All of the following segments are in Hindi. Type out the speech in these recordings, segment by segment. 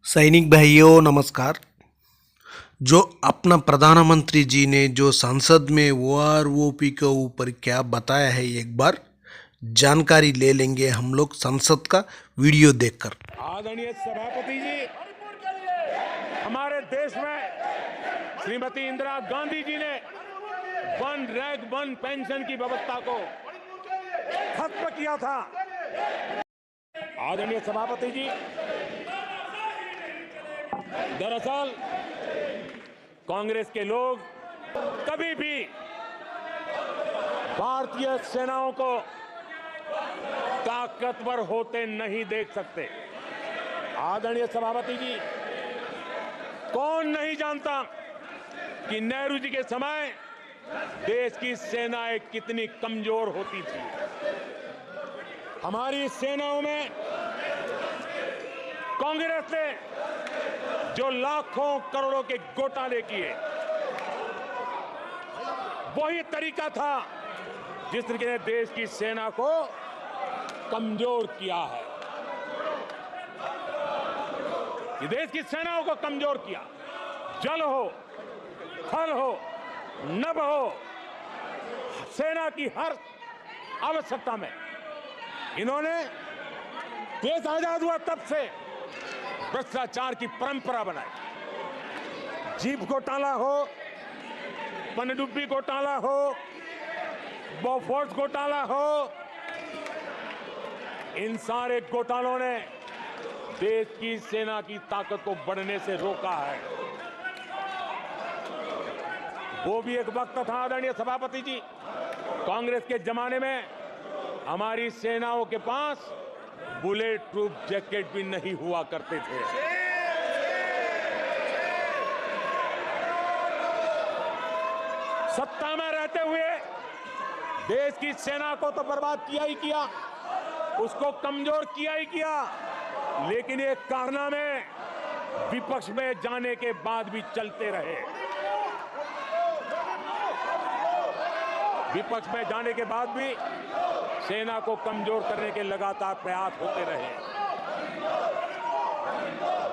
सैनिक भाइयों नमस्कार। जो अपना प्रधानमंत्री जी ने जो संसद में ओआरओपी के ऊपर क्या बताया है, एक बार जानकारी ले लेंगे हम लोग संसद का वीडियो देखकर। आदरणीय सभापति जी, हमारे देश में श्रीमती इंदिरा गांधी जी ने वन रैंक वन पेंशन की व्यवस्था को खत्म किया था। आदरणीय सभापति जी, दरअसल कांग्रेस के लोग कभी भी भारतीय सेनाओं को ताकतवर होते नहीं देख सकते। आदरणीय सभापति जी, कौन नहीं जानता कि नेहरू जी के समय देश की सेनाएं कितनी कमजोर होती थी। हमारी सेनाओं में कांग्रेस ने जो लाखों करोड़ों के घोटाले किए, वही तरीका था जिस तरीके ने देश की सेना को कमजोर किया है। ये देश की सेनाओं को कमजोर किया। जल हो, थल हो, नभ हो, सेना की हर आवश्यकता में इन्होंने देश आजाद हुआ तब से भ्रष्टाचार की परंपरा बनाई। जीप घोटाला हो, पनडुब्बी घोटाला हो, बोफोर्स घोटाला हो, इन सारे घोटालों ने देश की सेना की ताकत को बढ़ने से रोका है। वो भी एक वक्त था आदरणीय सभापति जी, कांग्रेस के जमाने में हमारी सेनाओं के पास बुलेट प्रूफ जैकेट भी नहीं हुआ करते थे। सत्ता में रहते हुए देश की सेना को तो बर्बाद किया ही किया, उसको कमजोर किया ही किया, लेकिन ये कारनामे विपक्ष में जाने के बाद भी चलते रहे। विपक्ष में जाने के बाद भी सेना को कमजोर करने के लगातार प्रयास होते रहे।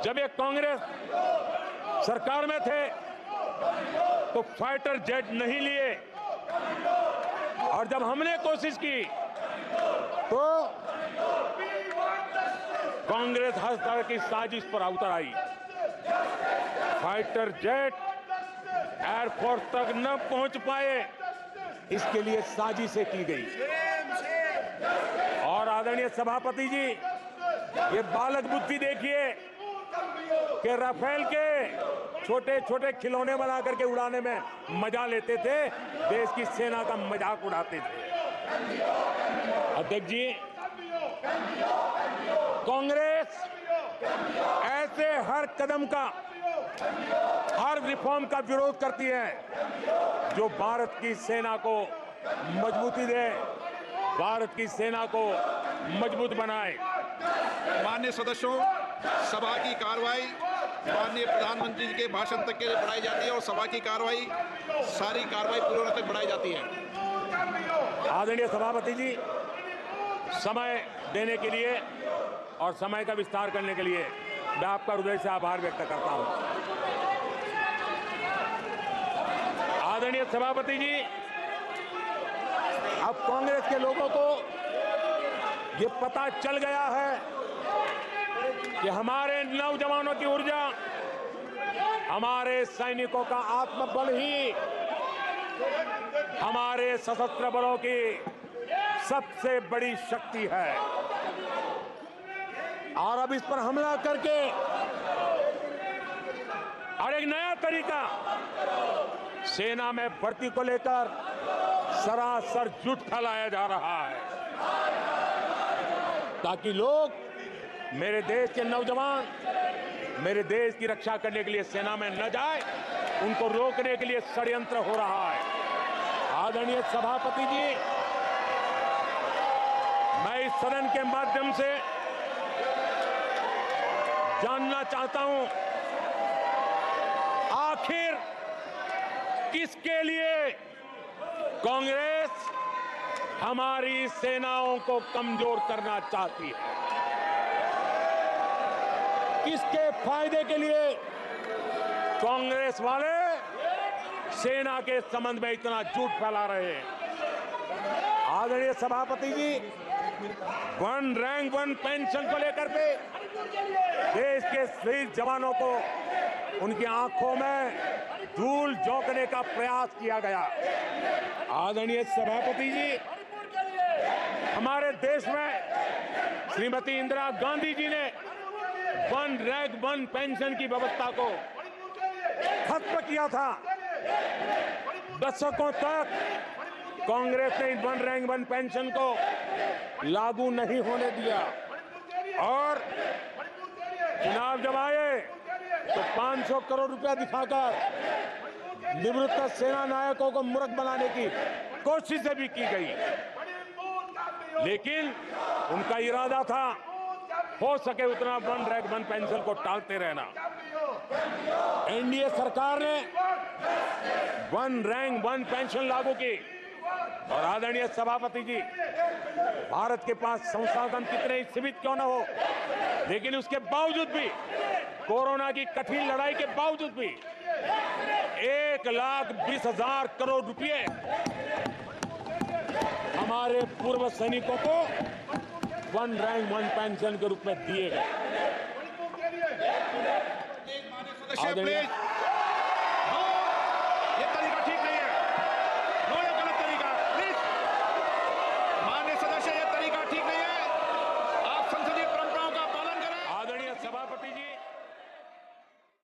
जब ये कांग्रेस सरकार में थे तो फाइटर जेट नहीं लिए, और जब हमने कोशिश की तो कांग्रेस हर तरह की साजिश पर उतर आई। फाइटर जेट एयरफोर्स तक न पहुंच पाए, इसके लिए साजिशें की गई। और आदरणीय सभापति जी, ये बालक बुद्धि देखिए कि राफेल के छोटे छोटे खिलौने बना करके उड़ाने में मजा लेते थे, देश की सेना का मजाक उड़ाते थे। अध्यक्ष जी, कांग्रेस ऐसे हर कदम का, हर रिफॉर्म का विरोध करती है जो भारत की सेना को मजबूती दे, भारत की सेना को मजबूत बनाए। माननीय सदस्यों, सभा की कार्रवाई माननीय प्रधानमंत्री जी के भाषण तक के लिए बढ़ाई जाती है और सभा की कार्रवाई सारी कार्रवाई पूरी होने तक बढ़ाई जाती है। आदरणीय सभापति जी, समय देने के लिए और समय का विस्तार करने के लिए मैं आपका हृदय से आभार व्यक्त करता हूं। आदरणीय सभापति जी, अब कांग्रेस के लोगों को ये पता चल गया है कि हमारे नौजवानों की ऊर्जा, हमारे सैनिकों का आत्मबल ही हमारे सशस्त्र बलों की सबसे बड़ी शक्ति है। और अब इस पर हमला करके और एक नया तरीका सेना में भर्ती को लेकर सरासर झूठ फैलाया जा रहा है, ताकि लोग, मेरे देश के नौजवान मेरे देश की रक्षा करने के लिए सेना में न जाए, उनको रोकने के लिए षड्यंत्र हो रहा है। आदरणीय सभापति जी, मैं इस सदन के माध्यम से जानना चाहता हूं, आखिर किसके लिए कांग्रेस हमारी सेनाओं को कमजोर करना चाहती है? किसके फायदे के लिए कांग्रेस वाले सेना के संबंध में इतना झूठ फैला रहे हैं। आदरणीय सभापति जी, 1 रैंक 1 पेंशन को लेकर के देश के शहीद जवानों को उनकी आंखों में धूल झोंकने का प्रयास किया गया। आदरणीय सभापति जी, हमारे देश में श्रीमती इंदिरा गांधी जी ने 1 रैंक 1 पेंशन की व्यवस्था को खत्म किया था। दशकों तक कांग्रेस ने 1 रैंक 1 पेंशन को लागू नहीं होने दिया और चुनाव जब आए तो 500 करोड़ रुपया दिखाकर निवृत्त सेना नायकों को मूर्ख बनाने की कोशिशें भी की गई, लेकिन उनका इरादा था हो सके उतना 1 रैंक 1 पेंशन को टालते रहना। एनडीए सरकार ने 1 रैंक 1 पेंशन लागू की और आदरणीय सभापति जी, भारत के पास संसाधन कितने ही सीमित क्यों न हो, लेकिन उसके बावजूद भी, कोरोना की कठिन लड़ाई के बावजूद भी 1,20,000 करोड़ रुपए हमारे पूर्व सैनिकों को 1 रैंक 1 पेंशन के रूप में दिए गए। सदस्य प्लीज